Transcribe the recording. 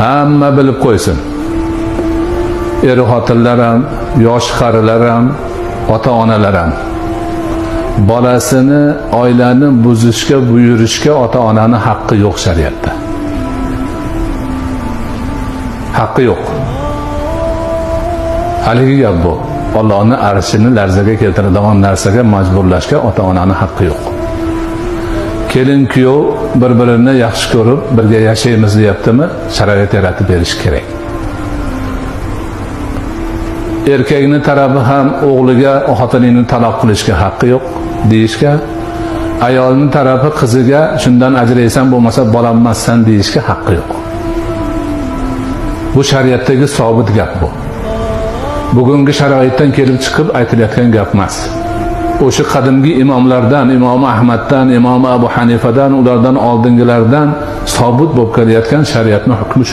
hamma bilib qo'ysin. Er-xotinlar ham, yosh qarilar ham, ota-onalar ham. Bolasini, oilani buzishga, buyurishga ota-onani haqqi yo'q shariatda. Haqqi yo'q. Haligi gap bu. Allohning arshini larzaga keltiradigan narsaga majburlashga ota-onaning haqqi yo'q. Kelin kuyov bir-birini yaxshi ko'rib, birga yashaymiz deyaptimi? Sharoit yaratib berish kerak. Erkakning tarafi ham o'g'liga xotinini taloq qilishga haqqi yo'q deyishga, ayolning tarafi qiziga shundan ajraysan bo'lmasa bolanmassan deyishga haqqi yo'q. Bu shariatdagi sobit gap bu. Bugungi sharoitdan kelib chiqib aytilayotgan gap emas. O'sha qadimgi imomlardan, Imom Ahmaddan, Imom Abu Hanifadan, ulardan oldingilardan sobit bo'lib kelayotgan shariatning hukmi shu.